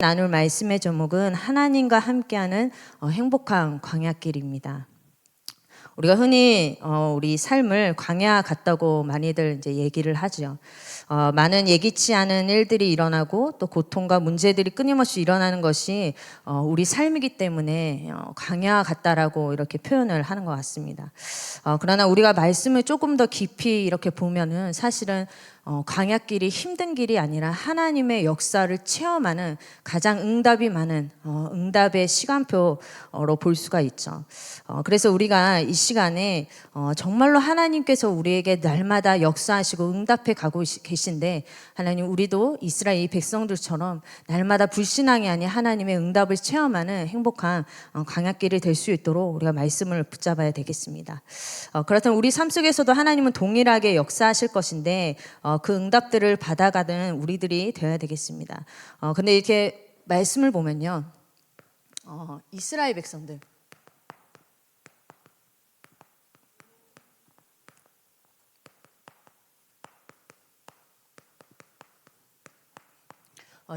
나눌 말씀의 제목은 하나님과 함께하는 행복한 광야길입니다. 우리가 흔히 우리 삶을 광야 같다고 많이들 이제 얘기를 하죠. 많은 예기치 않은 일들이 일어나고 또 고통과 문제들이 끊임없이 일어나는 것이 우리 삶이기 때문에 광야 같다라고 이렇게 표현을 하는 것 같습니다. 그러나 우리가 말씀을 조금 더 깊이 이렇게 보면은 사실은 광야길이 힘든 길이 아니라 하나님의 역사를 체험하는 가장 응답이 많은 응답의 시간표로 볼 수가 있죠. 그래서 우리가 이 시간에 정말로 하나님께서 우리에게 날마다 역사하시고 응답해 가고 계신데, 하나님 우리도 이스라엘 백성들처럼 날마다 불신앙이 아닌 하나님의 응답을 체험하는 행복한 광야길이 될 수 있도록 우리가 말씀을 붙잡아야 되겠습니다. 그렇다면 우리 삶 속에서도 하나님은 동일하게 역사하실 것인데 그 응답들을 받아가는 우리들이 되어야 되겠습니다. 근데 이렇게 말씀을 보면요, 이스라엘 백성들,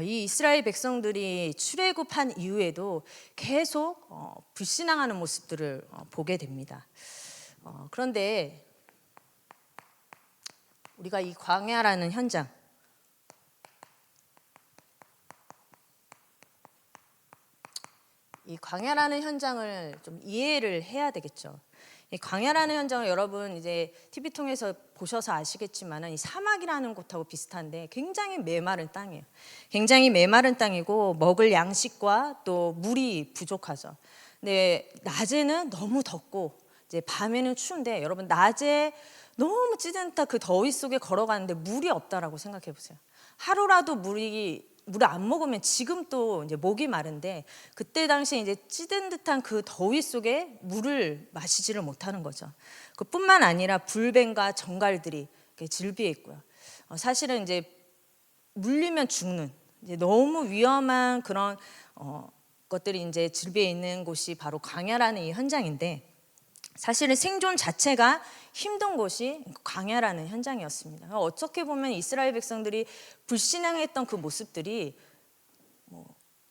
이 이스라엘 백성들이 출애굽한 이후에도 계속 불신앙하는 모습들을 보게 됩니다. 그런데 우리가 이 광야라는 현장, 이 광야라는 현장을 좀 이해를 해야 되겠죠. 이 광야라는 현장을 여러분 이제 TV 통해서 보셔서 아시겠지만 이 사막이라는 곳하고 비슷한데 굉장히 메마른 땅이에요. 굉장히 메마른 땅이고 먹을 양식과 또 물이 부족하죠. 근데 낮에는 너무 덥고 이제 밤에는 추운데, 여러분 낮에 너무 찌든다 그 더위 속에 걸어가는데 물이 없다라고 생각해 보세요. 하루라도 물을 안 먹으면 지금 또 이제 목이 마른데, 그때 당시에 이제 찌든 듯한 그 더위 속에 물을 마시지를 못하는 거죠. 그뿐만 아니라 불뱀과 정갈들이 질비해 있고요. 사실은 이제 물리면 죽는 이제 너무 위험한 그런 것들이 이제 질비해 있는 곳이 바로 광야라는 이 현장인데, 사실은 생존 자체가 힘든 곳이 광야라는 현장이었습니다. 어떻게 보면 이스라엘 백성들이 불신앙했던 그 모습들이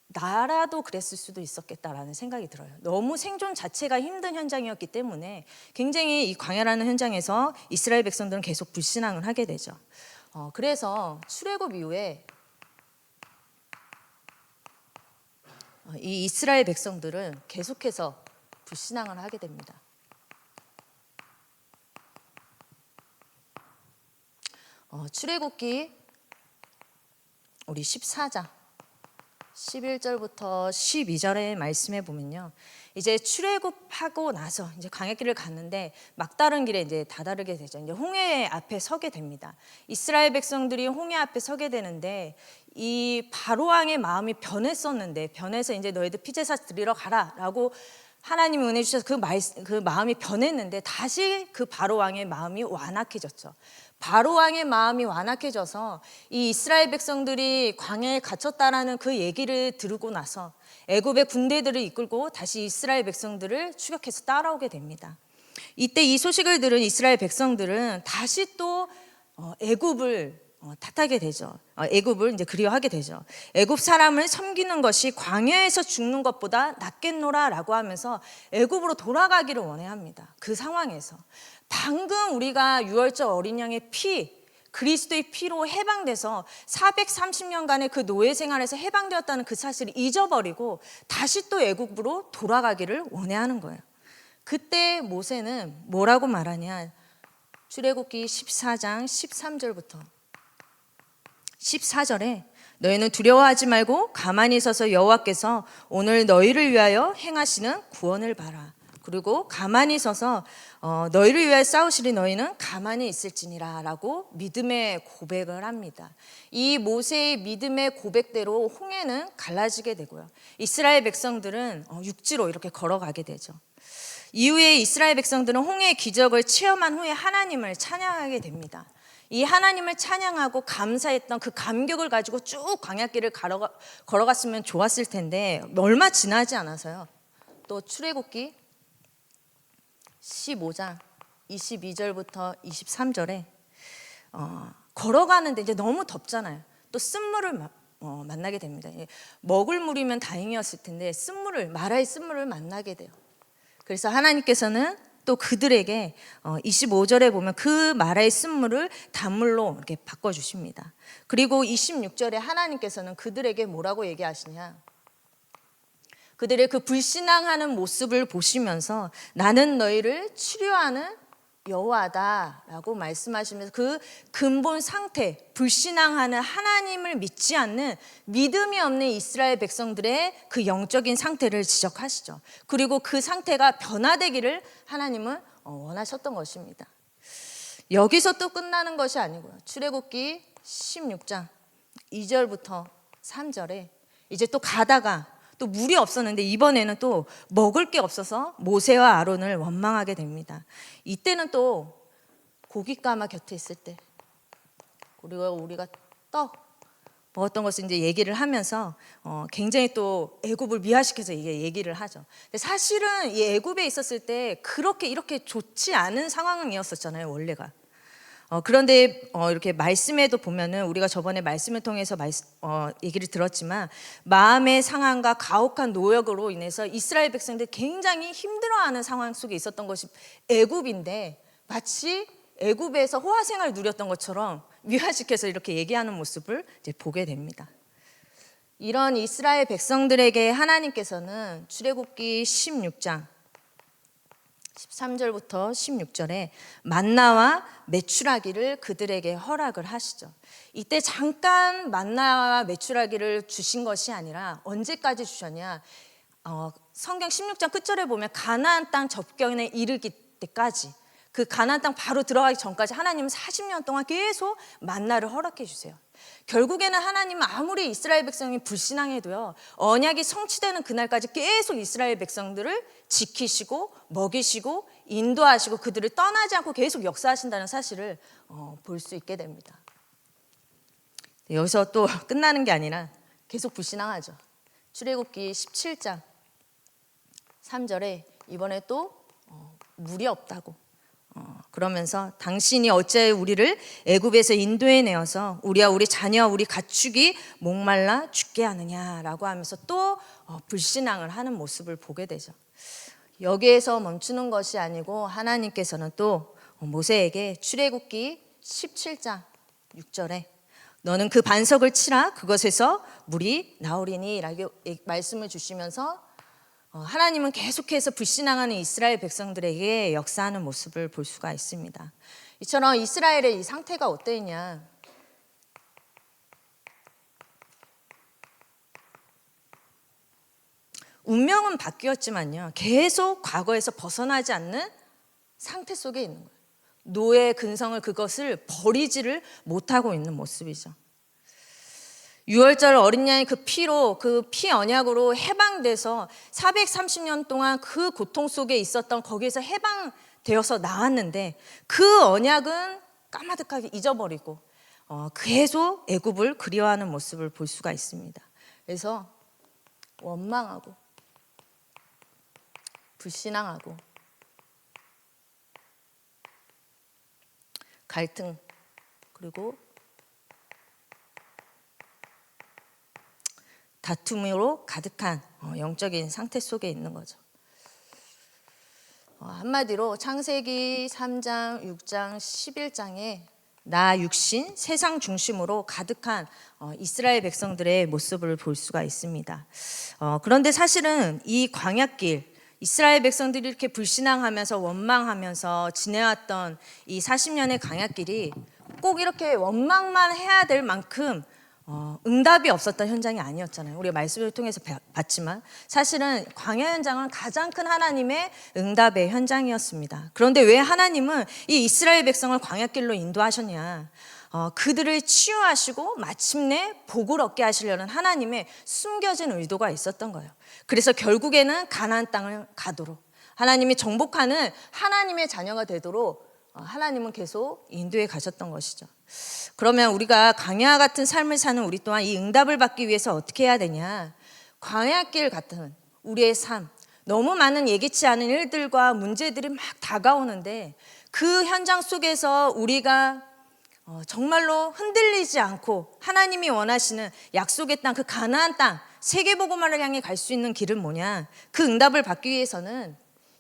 나라도 그랬을 수도 있었겠다라는 생각이 들어요. 너무 생존 자체가 힘든 현장이었기 때문에 굉장히 이 광야라는 현장에서 이스라엘 백성들은 계속 불신앙을 하게 되죠. 그래서 출애굽 이후에 이 이스라엘 백성들은 계속해서 불신앙을 하게 됩니다. 출애굽기 우리 14장 11절부터 12절의 말씀에 보면요, 이제 출애굽하고 나서 이제 광야길을 갔는데 막다른 길에 이제 다다르게 되죠. 이제 홍해 앞에 서게 됩니다. 이스라엘 백성들이 홍해 앞에 서게 되는데, 이 바로 왕의 마음이 변해서 이제 너희들 피제사 드리러 가라라고 하나님이 은혜 주셔서 그 마음이 변했는데, 다시 그 바로 왕의 마음이 완악해졌죠. 바로 왕의 마음이 완악해져서 이 이스라엘 백성들이 광야에 갇혔다라는 그 얘기를 들고 나서 애굽의 군대들을 이끌고 다시 이스라엘 백성들을 추격해서 따라오게 됩니다. 이때 이 소식을 들은 이스라엘 백성들은 다시 또 애굽을 탓하게 되죠. 애굽을 이제 그리워하게 되죠. 애굽 사람을 섬기는 것이 광야에서 죽는 것보다 낫겠노라라고 하면서 애굽으로 돌아가기를 원해합니다. 그 상황에서 방금 우리가 유월절 어린 양의 그리스도의 피로 해방돼서 430년간의 그 노예 생활에서 해방되었다는 그 사실을 잊어버리고 다시 또 애굽으로 돌아가기를 원해하는 거예요. 그때 모세는 뭐라고 말하냐? 출애굽기 14장 13절부터 14절에 너희는 두려워하지 말고 가만히 서서 여호와께서 오늘 너희를 위하여 행하시는 구원을 봐라. 그리고 가만히 서서 너희를 위하여 싸우시리 너희는 가만히 있을지니라 라고 믿음의 고백을 합니다. 이 모세의 믿음의 고백대로 홍해는 갈라지게 되고요, 이스라엘 백성들은 육지로 이렇게 걸어가게 되죠. 이후에 이스라엘 백성들은 홍해의 기적을 체험한 후에 하나님을 찬양하게 됩니다. 이 하나님을 찬양하고 감사했던 그 감격을 가지고 쭉 광야길을 걸어갔으면 좋았을 텐데, 얼마 지나지 않아서요, 또 출애굽기 15장 22절부터 23절에 걸어가는데 이제 너무 덥잖아요. 또 쓴물을 만나게 됩니다. 먹을 물이면 다행이었을 텐데 쓴물을, 마라의 쓴물을 만나게 돼요. 그래서 하나님께서는 또 그들에게 25절에 보면 그 마라의 쓴물을 단물로 이렇게 바꿔주십니다. 그리고 26절에 하나님께서는 그들에게 뭐라고 얘기하시냐, 그들의 그 불신앙하는 모습을 보시면서 나는 너희를 치료하는 여호와다라고 말씀하시면서 그 근본 상태, 불신앙하는, 하나님을 믿지 않는, 믿음이 없는 이스라엘 백성들의 그 영적인 상태를 지적하시죠. 그리고 그 상태가 변화되기를 하나님은 원하셨던 것입니다. 여기서 또 끝나는 것이 아니고요. 출애굽기 16장 2절부터 3절에 이제 또 가다가 또 물이 없었는데 이번에는 또 먹을 게 없어서 모세와 아론을 원망하게 됩니다. 이때는 또 고깃가마 곁에 있을 때, 그리고 우리가 떡 먹었던 것을 이제 얘기를 하면서 굉장히 또 애굽을 미화시켜서 이게 얘기를 하죠. 근데 사실은 이 애굽에 있었을 때 그렇게 이렇게 좋지 않은 상황이었었잖아요, 원래가. 그런데 이렇게 말씀에도 보면은 우리가 저번에 말씀을 통해서 얘기를 들었지만 마음의 상함과 가혹한 노역으로 인해서 이스라엘 백성들이 굉장히 힘들어하는 상황 속에 있었던 것이 애굽인데, 마치 애굽에서 호화 생활을 누렸던 것처럼 미화시켜서 이렇게 얘기하는 모습을 이제 보게 됩니다. 이런 이스라엘 백성들에게 하나님께서는 출애굽기 16장 13절부터 16절에 만나와 메추라기를 그들에게 허락을 하시죠. 이때 잠깐 만나와 메추라기를 주신 것이 아니라 언제까지 주셨냐, 성경 16장 끝절에 보면 가나안 땅 접경에 이르기 때까지, 그 가나안 땅 바로 들어가기 전까지 하나님은 40년 동안 계속 만나를 허락해 주세요. 결국에는 하나님은 아무리 이스라엘 백성이 불신앙해도요, 언약이 성취되는 그날까지 계속 이스라엘 백성들을 지키시고 먹이시고 인도하시고 그들을 떠나지 않고 계속 역사하신다는 사실을 볼 수 있게 됩니다. 여기서 또 끝나는 게 아니라 계속 불신앙하죠. 출애굽기 17장 3절에 이번에 또 물이 없다고, 그러면서 당신이 어찌하여 우리를 애굽에서 인도해 내어서 우리와 우리 자녀와 우리 가축이 목말라 죽게 하느냐라고 하면서 또 불신앙을 하는 모습을 보게 되죠. 여기에서 멈추는 것이 아니고 하나님께서는 또 모세에게 출애굽기 17장 6절에 너는 그 반석을 치라, 그것에서 물이 나오리니 라고 말씀을 주시면서 하나님은 계속해서 불신앙하는 이스라엘 백성들에게 역사하는 모습을 볼 수가 있습니다. 이처럼 이스라엘의 이 상태가 어떠했냐, 운명은 바뀌었지만요, 계속 과거에서 벗어나지 않는 상태 속에 있는 거예요. 노예의 근성을, 그것을 버리지를 못하고 있는 모습이죠. 6월절 어린 양의 그 피로, 그 피 언약으로 해방돼서 430년 동안 그 고통 속에 있었던, 거기에서 해방되어서 나왔는데 그 언약은 까마득하게 잊어버리고 계속 애굽을 그리워하는 모습을 볼 수가 있습니다. 그래서 원망하고 불신앙하고 갈등, 그리고 다툼으로 가득한 영적인 상태 속에 있는 거죠. 한마디로 창세기 3장, 6장, 11장에 나 육신, 세상 중심으로 가득한 이스라엘 백성들의 모습을 볼 수가 있습니다. 그런데 사실은 이 광야길, 이스라엘 백성들이 이렇게 불신앙하면서 원망하면서 지내왔던 이 40년의 광야길이 꼭 이렇게 원망만 해야 될 만큼 응답이 없었던 현장이 아니었잖아요. 우리가 말씀을 통해서 봤지만 사실은 광야 현장은 가장 큰 하나님의 응답의 현장이었습니다. 그런데 왜 하나님은 이 이스라엘 백성을 광야길로 인도하셨냐, 그들을 치유하시고 마침내 복을 얻게 하시려는 하나님의 숨겨진 의도가 있었던 거예요. 그래서 결국에는 가나안 땅을 가도록, 하나님이 정복하는 하나님의 자녀가 되도록 하나님은 계속 인도해 가셨던 것이죠. 그러면 우리가 광야 같은 삶을 사는 우리 또한 이 응답을 받기 위해서 어떻게 해야 되냐, 광야길 같은 우리의 삶, 너무 많은 예기치 않은 일들과 문제들이 막 다가오는데 그 현장 속에서 우리가 정말로 흔들리지 않고 하나님이 원하시는 약속의 땅, 그 가나안 땅, 세계복음화를 향해 갈 수 있는 길은 뭐냐? 그 응답을 받기 위해서는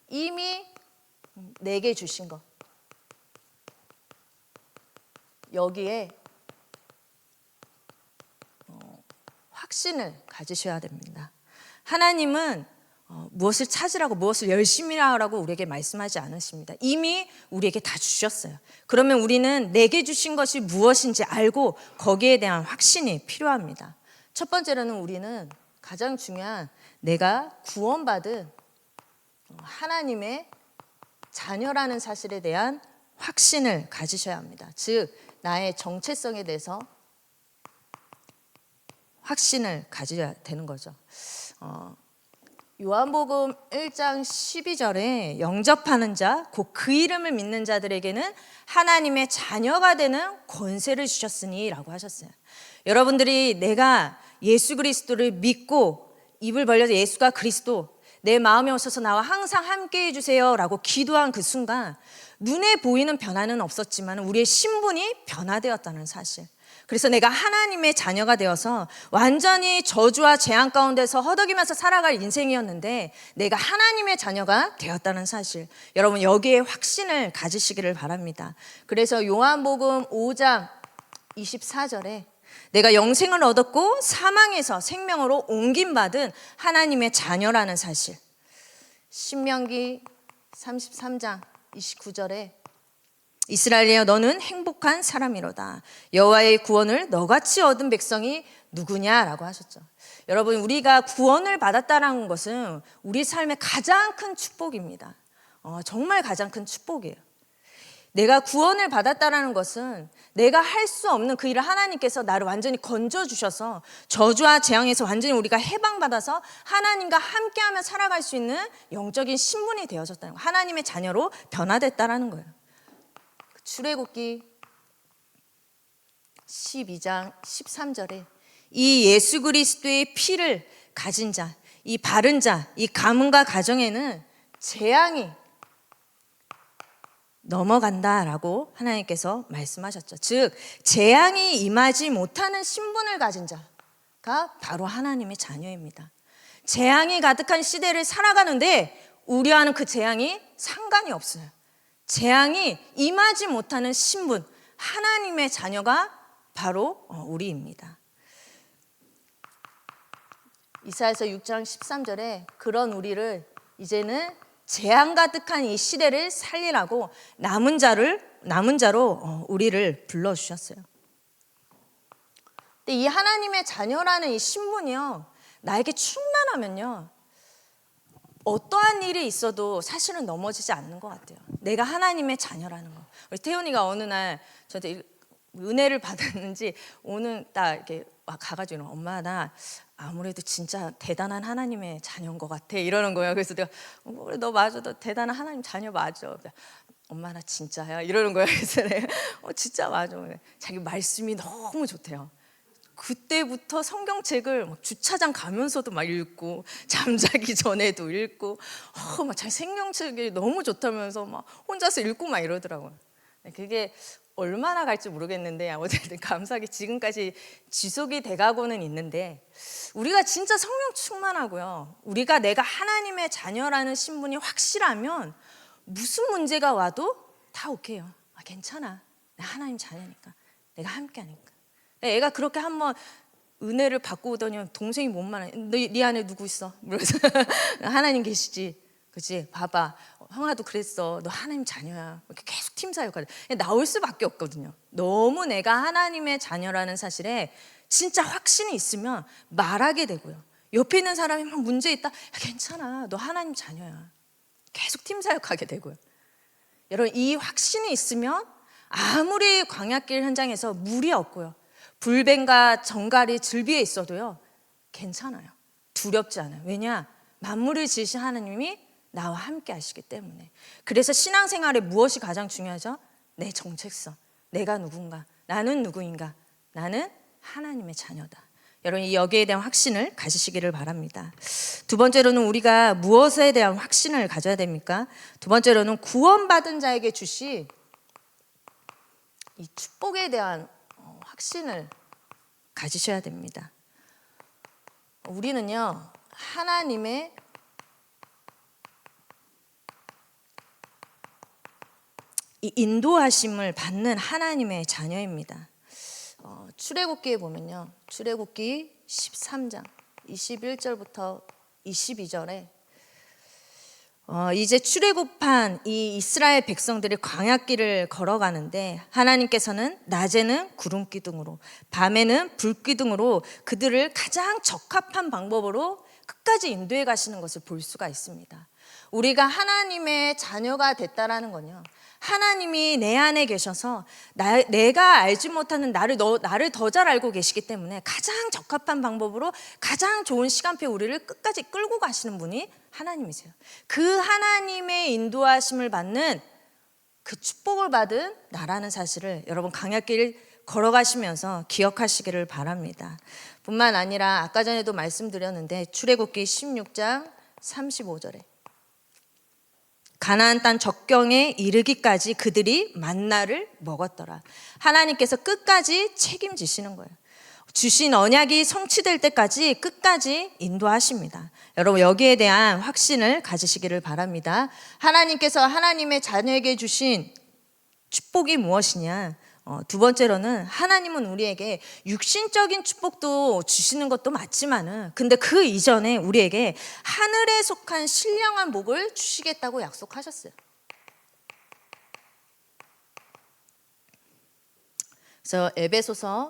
이미 내게 주신 것, 여기에 확신을 가지셔야 됩니다. 하나님은 무엇을 찾으라고, 무엇을 열심히 하라고 우리에게 말씀하지 않으십니다. 이미 우리에게 다 주셨어요. 그러면 우리는 내게 주신 것이 무엇인지 알고 거기에 대한 확신이 필요합니다. 첫 번째로는 우리는 가장 중요한, 내가 구원받은 하나님의 자녀라는 사실에 대한 확신을 가지셔야 합니다. 즉, 나의 정체성에 대해서 확신을 가져야 되는 거죠. 요한복음 1장 12절에 영접하는 자, 곧 그 이름을 믿는 자들에게는 하나님의 자녀가 되는 권세를 주셨으니 라고 하셨어요. 여러분들이 내가 예수 그리스도를 믿고 입을 벌려서 예수가 그리스도, 내 마음에 오셔서 나와 항상 함께 해주세요 라고 기도한 그 순간 눈에 보이는 변화는 없었지만 우리의 신분이 변화되었다는 사실. 그래서 내가 하나님의 자녀가 되어서 완전히 저주와 재앙 가운데서 허덕이면서 살아갈 인생이었는데 내가 하나님의 자녀가 되었다는 사실, 여러분 여기에 확신을 가지시기를 바랍니다. 그래서 요한복음 5장 24절에 내가 영생을 얻었고 사망에서 생명으로 옮김받은 하나님의 자녀라는 사실, 신명기 33장 29절에 이스라엘이여 너는 행복한 사람이로다. 여호와의 구원을 너같이 얻은 백성이 누구냐라고 하셨죠. 여러분, 우리가 구원을 받았다는 것은 우리 삶의 가장 큰 축복입니다. 정말 가장 큰 축복이에요. 내가 구원을 받았다는 것은 내가 할 수 없는 그 일을 하나님께서 나를 완전히 건져주셔서 저주와 재앙에서 완전히 우리가 해방받아서 하나님과 함께하며 살아갈 수 있는 영적인 신분이 되어졌다는 거예요. 하나님의 자녀로 변화됐다는 거예요. 출애굽기 12장 13절에 이 예수 그리스도의 피를 가진 자, 이 바른 자, 이 가문과 가정에는 재앙이 넘어간다라고 하나님께서 말씀하셨죠. 즉, 재앙이 임하지 못하는 신분을 가진 자가 바로 하나님의 자녀입니다. 재앙이 가득한 시대를 살아가는데 우려하는 그 재앙이 상관이 없어요. 재앙이 임하지 못하는 신분, 하나님의 자녀가 바로 우리입니다. 이사야서 6장 13절에 그런 우리를 이제는 재앙 가득한 이 시대를 살리라고 남은 자로 우리를 불러주셨어요. 근데 이 하나님의 자녀라는 이 신분이요, 나에게 충만하면요 어떠한 일이 있어도 사실은 넘어지지 않는 것 같아요. 내가 하나님의 자녀라는 거. 우리 태훈이가 어느 날 저한테 은혜를 받았는지 오늘 딱 이렇게 가가지고 엄마 나 아무래도 진짜 대단한 하나님의 자녀인 것 같아 이러는 거예요. 그래서 내가 그래 너 맞아, 너 대단한 하나님 자녀 맞아. 엄마 나 진짜야 이러는 거예요. 그래서 내가 진짜 맞아. 자기 말씀이 너무 좋대요. 그때부터 성경책을 막 주차장 가면서도 막 읽고 잠자기 전에도 읽고 막 자기 성경책이 너무 좋다면서 막 혼자서 읽고 막 이러더라고요. 그게 얼마나 갈지 모르겠는데 어쨌든 감사하게 지금까지 지속이 돼가고는 있는데, 우리가 진짜 성령 충만하고요, 우리가 내가 하나님의 자녀라는 신분이 확실하면 무슨 문제가 와도 다 오케이요. 괜찮아, 내가 하나님 자녀니까, 내가 함께하니까. 애가 그렇게 한번 은혜를 받고 오더니 동생이 못만 네 안에 누구 있어? 그래서 하나님 계시지, 그치? 봐봐, 형아도 그랬어. 너 하나님 자녀야. 이렇게 계속 팀사역하래. 나올 수밖에 없거든요. 너무 내가 하나님의 자녀라는 사실에 진짜 확신이 있으면 말하게 되고요. 옆에 있는 사람이 막 문제 있다. 괜찮아, 너 하나님 자녀야. 계속 팀사역하게 되고요. 여러분, 이 확신이 있으면 아무리 광야길 현장에서 물이 없고요, 불뱀과 정갈이 들비에 있어도요 괜찮아요. 두렵지 않아요. 왜냐? 만물을 지으신 하나님이 나와 함께 하시기 때문에. 그래서 신앙생활에 무엇이 가장 중요하죠? 내 정체성, 내가 누군가, 나는 누구인가, 나는 하나님의 자녀다. 여러분, 여기에 대한 확신을 가지시기를 바랍니다. 두 번째로는 우리가 무엇에 대한 확신을 가져야 됩니까? 두 번째로는 구원받은 자에게 주시 이 축복에 대한 확신을 가지셔야 됩니다. 우리는요, 하나님의 이 인도하심을 받는 하나님의 자녀입니다. 출애굽기에 보면요, 출애굽기 13장 21절부터 22절에 이제 출애굽한 이 이스라엘 백성들이 광야길을 걸어가는데 하나님께서는 낮에는 구름 기둥으로 밤에는 불 기둥으로 그들을 가장 적합한 방법으로 끝까지 인도해 가시는 것을 볼 수가 있습니다. 우리가 하나님의 자녀가 됐다라는 건요, 하나님이 내 안에 계셔서 내가 알지 못하는 나를 더 잘 알고 계시기 때문에 가장 적합한 방법으로 가장 좋은 시간표에 우리를 끝까지 끌고 가시는 분이 하나님이세요. 그 하나님의 인도하심을 받는 그 축복을 받은 나라는 사실을 여러분 광야길 걸어가시면서 기억하시기를 바랍니다. 뿐만 아니라 아까 전에도 말씀드렸는데 출애굽기 16장 35절에 가나안 땅 적경에 이르기까지 그들이 만나를 먹었더라. 하나님께서 끝까지 책임지시는 거예요. 주신 언약이 성취될 때까지 끝까지 인도하십니다. 여러분, 여기에 대한 확신을 가지시기를 바랍니다. 하나님께서 하나님의 자녀에게 주신 축복이 무엇이냐? 두 번째로는 하나님은 우리에게 육신적인 축복도 주시는 것도 맞지만은 근데 그 이전에 우리에게 하늘에 속한 신령한 복을 주시겠다고 약속하셨어요. 그래서 에베소서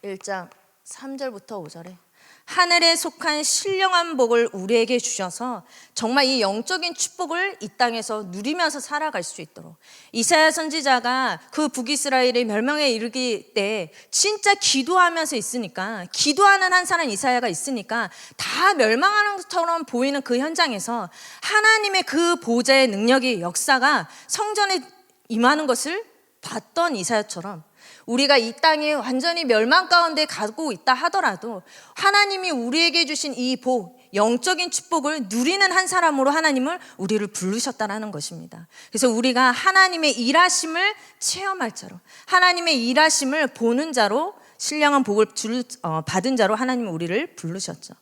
1장 3절부터 5절에 하늘에 속한 신령한 복을 우리에게 주셔서 정말 이 영적인 축복을 이 땅에서 누리면서 살아갈 수 있도록, 이사야 선지자가 그 북이스라엘의 멸망에 이르기 때 진짜 기도하면서 있으니까, 기도하는 한 사람 이사야가 있으니까 다 멸망하는 것처럼 보이는 그 현장에서 하나님의 그 보좌의 능력이, 역사가 성전에 임하는 것을 봤던 이사야처럼 우리가 이 땅에 완전히 멸망 가운데 가고 있다 하더라도 하나님이 우리에게 주신 이 복, 영적인 축복을 누리는 한 사람으로 하나님을 우리를 부르셨다라는 것입니다. 그래서 우리가 하나님의 일하심을 체험할 자로, 하나님의 일하심을 보는 자로, 신령한 복을 받은 자로 하나님은 우리를 부르셨죠.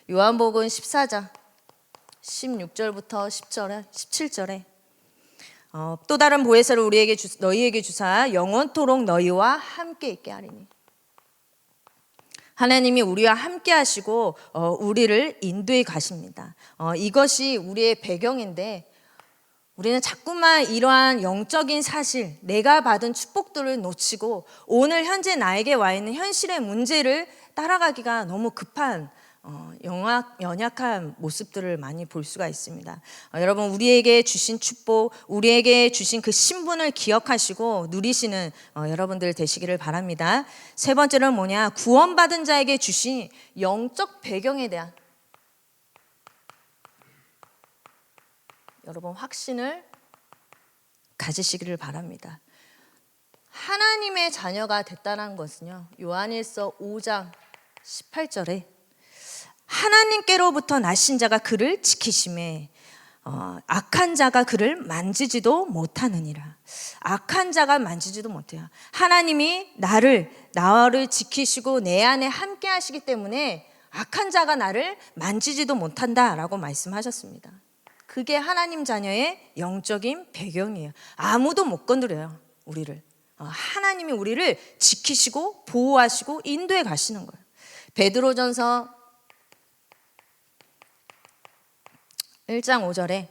요한복음 14장 16절부터 17절에 또 다른 보혜사를 너희에게 주사 영원토록 너희와 함께 있게 하리니. 하나님이 우리와 함께 하시고 우리를 인도해 가십니다. 이것이 우리의 배경인데 우리는 자꾸만 이러한 영적인 사실, 내가 받은 축복들을 놓치고 오늘 현재 나에게 와 있는 현실의 문제를 따라가기가 너무 급한 연약한 모습들을 많이 볼 수가 있습니다. 여러분, 우리에게 주신 축복, 우리에게 주신 그 신분을 기억하시고 누리시는 여러분들 되시기를 바랍니다. 세 번째는 뭐냐? 구원받은 자에게 주신 영적 배경에 대한 여러분 확신을 가지시기를 바랍니다. 하나님의 자녀가 됐다는 것은요, 요한일서 5장 18절에 하나님께로부터 나신 자가 그를 지키심에 악한 자가 그를 만지지도 못하느니라. 악한 자가 만지지도 못해요. 하나님이 나를 지키시고 내 안에 함께 하시기 때문에 악한 자가 나를 만지지도 못한다라고 말씀하셨습니다. 그게 하나님 자녀의 영적인 배경이에요. 아무도 못 건드려요, 우리를. 하나님이 우리를 지키시고 보호하시고 인도해 가시는 거예요. 베드로전서 1장 5절에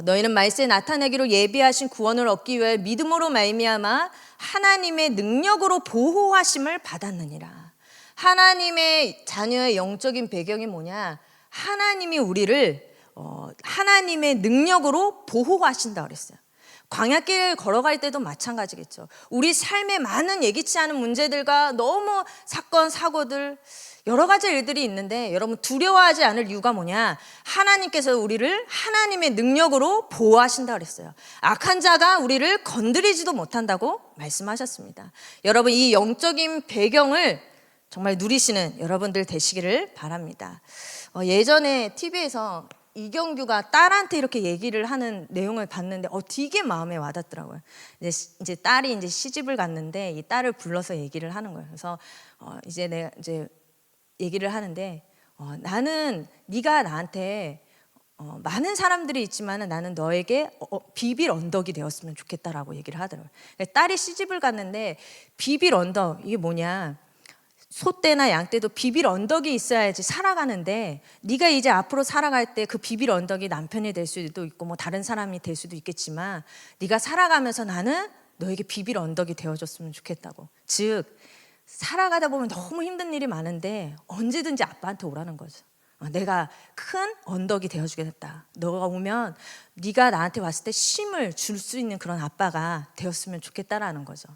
너희는 말세에 나타내기로 예비하신 구원을 얻기 위해 믿음으로 말미암아 하나님의 능력으로 보호하심을 받았느니라. 하나님의 자녀의 영적인 배경이 뭐냐? 하나님이 우리를 하나님의 능력으로 보호하신다 그랬어요. 광야길 걸어갈 때도 마찬가지겠죠. 우리 삶에 많은 예기치 않은 문제들과 너무 사건, 사고들, 여러 가지 일들이 있는데 여러분 두려워하지 않을 이유가 뭐냐? 하나님께서 우리를 하나님의 능력으로 보호하신다 그랬어요. 악한 자가 우리를 건드리지도 못한다고 말씀하셨습니다. 여러분, 이 영적인 배경을 정말 누리시는 여러분들 되시기를 바랍니다. 예전에 TV에서 이경규가 딸한테 이렇게 얘기를 하는 내용을 봤는데 되게 마음에 와닿더라고요. 이제 딸이 이제 시집을 갔는데 이 딸을 불러서 얘기를 하는 거예요. 그래서 이제 내가 이제 얘기를 하는데 나는 네가 나한테 많은 사람들이 있지만 나는 너에게 비빌 언덕이 되었으면 좋겠다라고 얘기를 하더라고요. 딸이 시집을 갔는데 비빌 언덕 이게 뭐냐? 소떼나 양떼도 비빌 언덕이 있어야지 살아가는데 네가 이제 앞으로 살아갈 때 그 비빌 언덕이 남편이 될 수도 있고 뭐 다른 사람이 될 수도 있겠지만 네가 살아가면서 나는 너에게 비빌 언덕이 되어줬으면 좋겠다고. 즉 살아가다 보면 너무 힘든 일이 많은데 언제든지 아빠한테 오라는 거죠. 내가 큰 언덕이 되어주겠다. 너가 오면 네가 나한테 왔을 때 힘을 줄 수 있는 그런 아빠가 되었으면 좋겠다라는 거죠.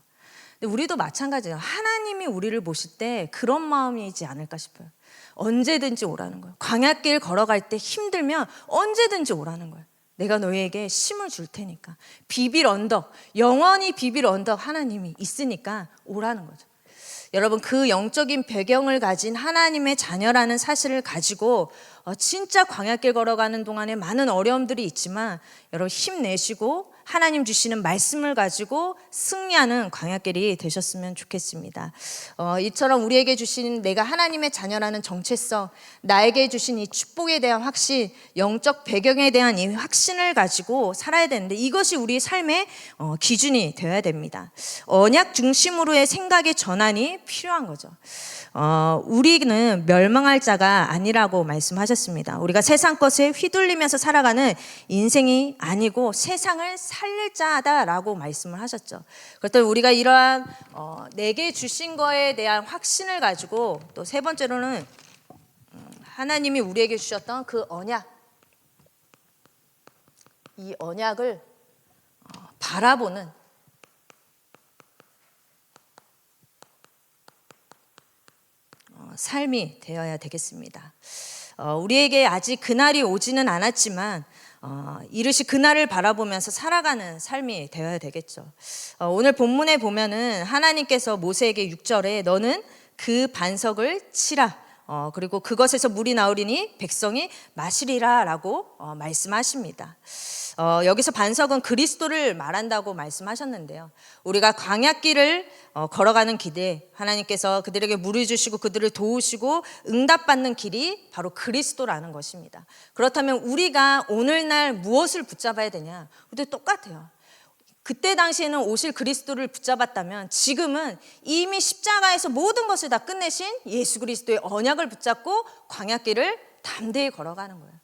근데 우리도 마찬가지예요. 하나님이 우리를 보실 때 그런 마음이지 않을까 싶어요. 언제든지 오라는 거예요. 광야길 걸어갈 때 힘들면 언제든지 오라는 거예요. 내가 너희에게 힘을 줄 테니까. 비빌 언덕, 영원히 비빌 언덕 하나님이 있으니까 오라는 거죠. 여러분 그 영적인 배경을 가진 하나님의 자녀라는 사실을 가지고 진짜 광야길 걸어가는 동안에 많은 어려움들이 있지만 여러분 힘내시고 하나님 주시는 말씀을 가지고 승리하는 광야길이 되셨으면 좋겠습니다. 이처럼 우리에게 주신 내가 하나님의 자녀라는 정체성, 나에게 주신 이 축복에 대한 확신, 영적 배경에 대한 이 확신을 가지고 살아야 되는데 이것이 우리 삶의 기준이 되어야 됩니다. 언약 중심으로의 생각의 전환이 필요한 거죠. 우리는 멸망할 자가 아니라고 말씀하셨습니다. 우리가 세상 것에 휘둘리면서 살아가는 인생이 아니고 세상을 살릴 자다라고 말씀을 하셨죠. 그렇다면 우리가 이러한 내게 주신 거에 대한 확신을 가지고 또 세 번째로는 하나님이 우리에게 주셨던 그 언약, 이 언약을 바라보는 삶이 되어야 되겠습니다. 우리에게 아직 그날이 오지는 않았지만 이르시 그날을 바라보면서 살아가는 삶이 되어야 되겠죠. 오늘 본문에 보면은 하나님께서 모세에게 6절에 너는 그 반석을 치라. 그리고 그것에서 물이 나오리니 백성이 마시리라 라고 말씀하십니다. 여기서 반석은 그리스도를 말한다고 말씀하셨는데요. 우리가 광야길을 걸어가는 길에 하나님께서 그들에게 물을 주시고 그들을 도우시고 응답받는 길이 바로 그리스도라는 것입니다. 그렇다면 우리가 오늘날 무엇을 붙잡아야 되냐? 우리도 똑같아요. 그때 당시에는 오실 그리스도를 붙잡았다면 지금은 이미 십자가에서 모든 것을 다 끝내신 예수 그리스도의 언약을 붙잡고 광야길을 담대히 걸어가는 거예요.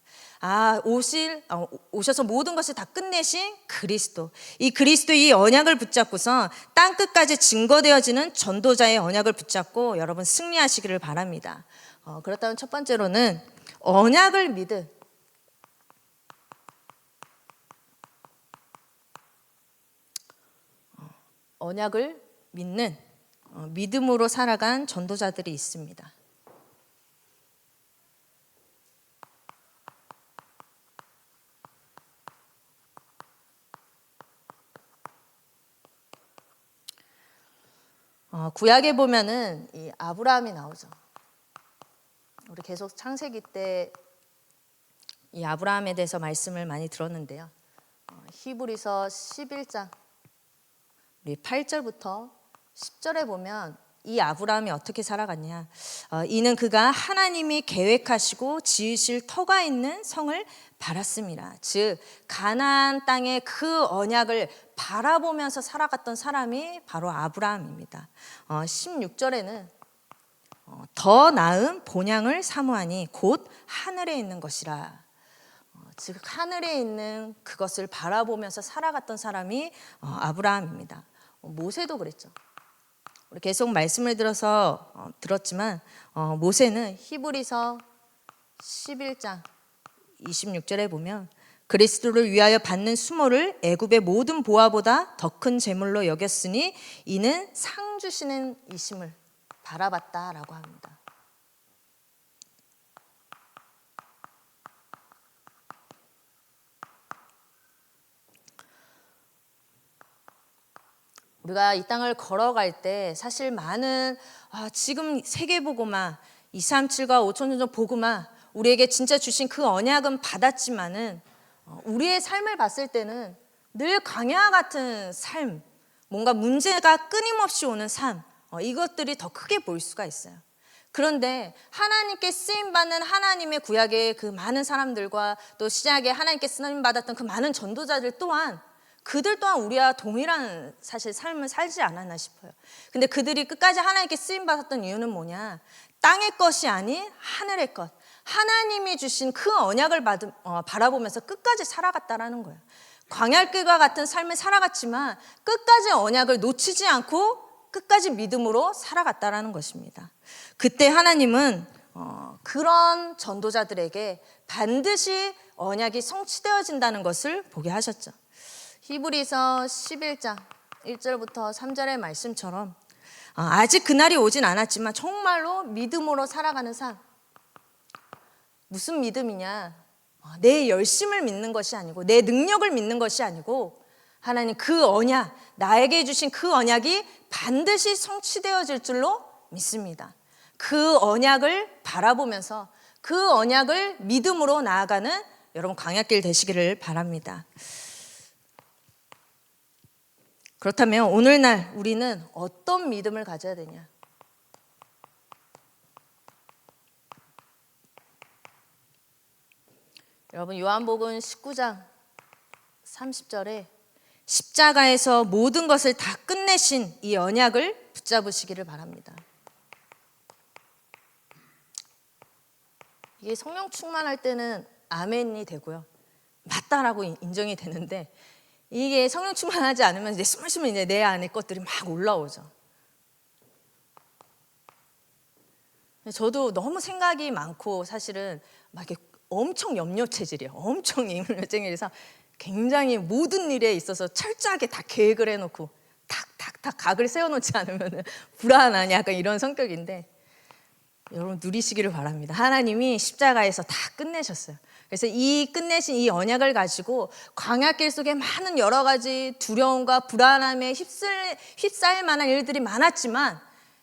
오셔서 모든 것을 다 끝내신 그리스도. 이 그리스도의 이 언약을 붙잡고서 땅끝까지 증거되어지는 전도자의 언약을 붙잡고 여러분 승리하시기를 바랍니다. 그렇다면 첫 번째로는 언약을 믿은 언약을 믿는 믿음으로 살아간 전도자들이 있습니다. 구약에 보면은 이 아브라함이 나오죠. 우리 계속 창세기 때 이 아브라함에 대해서 말씀을 많이 들었는데요. 히브리서 11장 우리 8절부터 10절에 보면 이 아브라함이 어떻게 살아갔냐. 이는 그가 하나님이 계획하시고 지으실 터가 있는 성을 바랐습니다. 즉 가나안 땅의 그 언약을 바라보면서 살아갔던 사람이 바로 아브라함입니다. 16절에는 더 나은 본향을 사모하니 곧 하늘에 있는 것이라. 즉 하늘에 있는 그것을 바라보면서 살아갔던 사람이 아브라함입니다. 모세도 그랬죠. 우리 계속 말씀을 들었지만 모세는 히브리서 11장 26절에 보면 그리스도를 위하여 받는 수모를 애굽의 모든 보화보다 더 큰 재물로 여겼으니 이는 상 주시는 이심을 바라봤다라고 합니다. 우리가 이 땅을 걸어갈 때 사실 많은 지금 세계복음화 237과 5,000년 전 복음화 우리에게 진짜 주신 그 언약은 받았지만은 우리의 삶을 봤을 때는 늘 광야 같은 삶, 뭔가 문제가 끊임없이 오는 삶, 이것들이 더 크게 보일 수가 있어요. 그런데 하나님께 쓰임받는 하나님의 구약의 그 많은 사람들과 또 신약에 하나님께 쓰임받았던 그 많은 전도자들 또한 그들 또한 우리와 동일한 사실 삶을 살지 않았나 싶어요. 근데 그들이 끝까지 하나님께 쓰임받았던 이유는 뭐냐? 땅의 것이 아닌 하늘의 것, 하나님이 주신 그 언약을 바라보면서 끝까지 살아갔다라는 거예요. 광야길과 같은 삶을 살아갔지만 끝까지 언약을 놓치지 않고 끝까지 믿음으로 살아갔다라는 것입니다. 그때 하나님은 그런 전도자들에게 반드시 언약이 성취되어진다는 것을 보게 하셨죠. 히브리서 11장 1절부터 3절의 말씀처럼 아직 그날이 오진 않았지만 정말로 믿음으로 살아가는 삶. 무슨 믿음이냐? 내 열심을 믿는 것이 아니고 내 능력을 믿는 것이 아니고 하나님 그 언약, 나에게 주신 그 언약이 반드시 성취되어질 줄로 믿습니다. 그 언약을 바라보면서 그 언약을 믿음으로 나아가는 여러분 광야길 되시기를 바랍니다. 그렇다면 오늘날 우리는 어떤 믿음을 가져야 되냐? 여러분 요한복음 19장 30절에 십자가에서 모든 것을 다 끝내신 이 언약을 붙잡으시기를 바랍니다. 이게 성령 충만할 때는 아멘이 되고요. 맞다라고 인정이 되는데 이게 성령 충만하지 않으면 이제 스물스물 이제 내 안에 것들이 막 올라오죠. 저도 너무 생각이 많고 사실은 막 이렇게 엄청 염려 체질이에요. 엄청 염려 체질이라서 굉장히 모든 일에 있어서 철저하게 다 계획을 해놓고 탁탁탁 각을 세워놓지 않으면 불안하냐 약간 이런 성격인데 여러분 누리시기를 바랍니다. 하나님이 십자가에서 다 끝내셨어요. 그래서 이 끝내신 이 언약을 가지고 광야길 속에 많은 여러 가지 두려움과 불안함에 휩싸일 만한 일들이 많았지만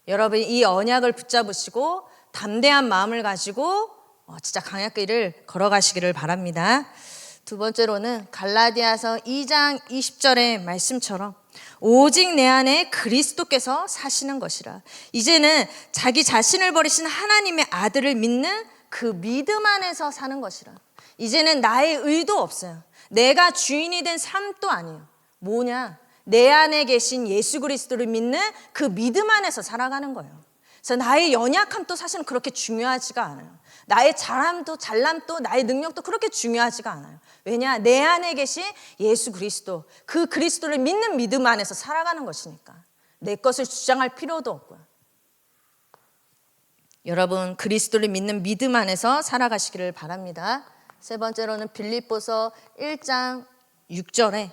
여러분 이 언약을 붙잡으시고 담대한 마음을 가지고 진짜 광야길을 걸어가시기를 바랍니다. 두 번째로는 갈라디아서 2장 20절의 말씀처럼 오직 내 안에 그리스도께서 사시는 것이라. 이제는 자기 자신을 버리신 하나님의 아들을 믿는 그 믿음 안에서 사는 것이라. 이제는 나의 의도 없어요. 내가 주인이 된 삶도 아니에요. 뭐냐? 내 안에 계신 예수 그리스도를 믿는 그 믿음 안에서 살아가는 거예요. 그래서 나의 연약함도 사실은 그렇게 중요하지가 않아요. 나의 잘남도 나의 능력도 그렇게 중요하지가 않아요. 왜냐? 내 안에 계신 예수 그리스도, 그 그리스도를 믿는 믿음 안에서 살아가는 것이니까 내 것을 주장할 필요도 없고요. 여러분 그리스도를 믿는 믿음 안에서 살아가시기를 바랍니다. 세 번째로는 빌립보서 1장 6절에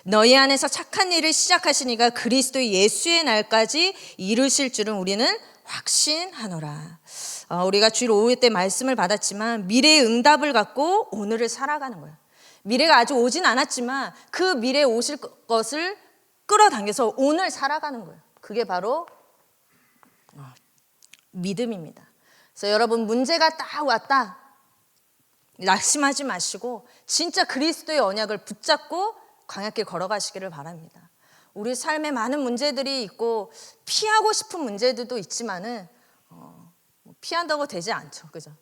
너희 안에서 착한 일을 시작하시니가 그리스도 예수의 날까지 이루실 줄은 우리는 확신하노라. 우리가 주일 오후 때 말씀을 받았지만 미래의 응답을 갖고 오늘을 살아가는 거예요. 미래가 아직 오진 않았지만 그 미래에 오실 것을 끌어당겨서 오늘 살아가는 거예요. 그게 바로 믿음입니다. 그래서 여러분 문제가 딱 왔다. 낙심하지 마시고 진짜 그리스도의 언약을 붙잡고 광야길 걸어가시기를 바랍니다. 우리 삶에 많은 문제들이 있고 피하고 싶은 문제들도 있지만은 피한다고 되지 않죠, 그죠?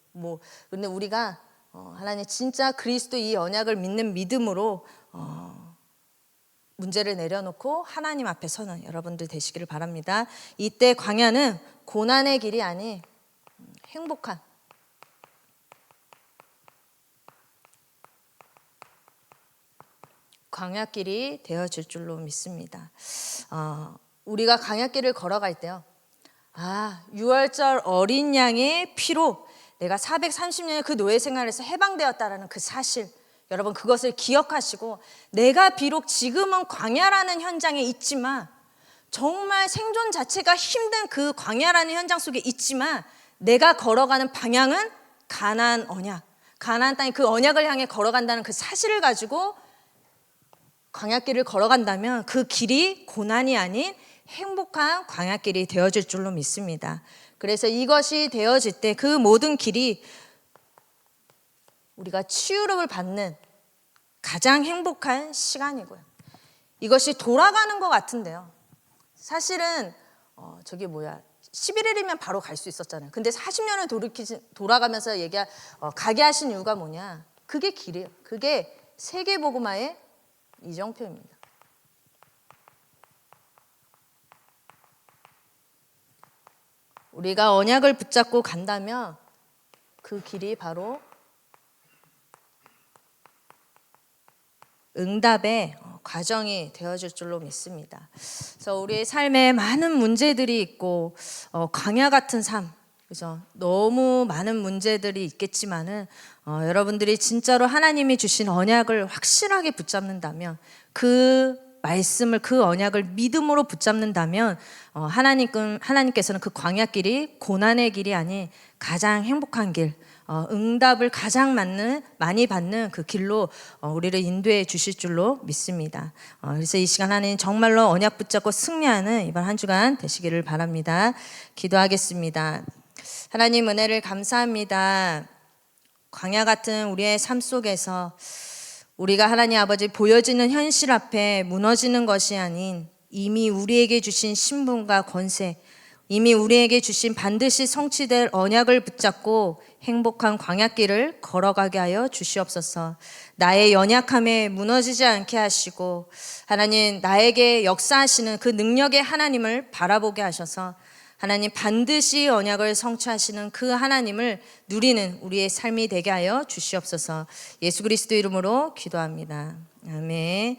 근데 우리가 하나님 진짜 그리스도 이 언약을 믿는 믿음으로 문제를 내려놓고 하나님 앞에 서는 여러분들 되시기를 바랍니다. 이때 광야는 고난의 길이 아닌 행복한 광야길이 되어질 줄로 믿습니다. 우리가 광야길을 걸어갈 때요. 유월절 어린 양의 피로 내가 430년의 그 노예 생활에서 해방되었다라는 그 사실, 여러분 그것을 기억하시고 내가 비록 지금은 광야라는 현장에 있지만 정말 생존 자체가 힘든 그 광야라는 현장 속에 있지만 내가 걸어가는 방향은 가나안 언약, 가나안 땅의 그 언약을 향해 걸어간다는 그 사실을 가지고 광야길을 걸어간다면 그 길이 고난이 아닌 행복한 광야길이 되어질 줄로 믿습니다. 그래서 이것이 되어질 때 그 모든 길이 우리가 치유를 받는 가장 행복한 시간이고요. 이것이 돌아가는 것 같은데요. 사실은 11일이면 바로 갈 수 있었잖아요. 근데 40년을 돌아가면서 가게 하신 이유가 뭐냐? 그게 길이에요. 그게 세계복음화의 이정표입니다. 우리가 언약을 붙잡고 간다면 그 길이 바로 응답의 과정이 되어질 줄로 믿습니다. 그래서 우리의 삶에 많은 문제들이 있고 광야 같은 삶, 그죠? 너무 많은 문제들이 있겠지만은 여러분들이 진짜로 하나님이 주신 언약을 확실하게 붙잡는다면, 그 말씀을, 그 언약을 믿음으로 붙잡는다면 하나님께서는 그 광야길이 고난의 길이 아닌 가장 행복한 길, 응답을 가장 많이 받는 그 길로 우리를 인도해 주실 줄로 믿습니다. 그래서 이 시간 하나님 정말로 언약 붙잡고 승리하는 이번 한 주간 되시기를 바랍니다. 기도하겠습니다. 하나님 은혜를 감사합니다. 광야 같은 우리의 삶 속에서 우리가 하나님 아버지 보여지는 현실 앞에 무너지는 것이 아닌 이미 우리에게 주신 신분과 권세, 이미 우리에게 주신 반드시 성취될 언약을 붙잡고 행복한 광야길을 걸어가게 하여 주시옵소서. 나의 연약함에 무너지지 않게 하시고 하나님 나에게 역사하시는 그 능력의 하나님을 바라보게 하셔서 하나님 반드시 언약을 성취하시는 그 하나님을 누리는 우리의 삶이 되게 하여 주시옵소서. 예수 그리스도 이름으로 기도합니다. 아멘.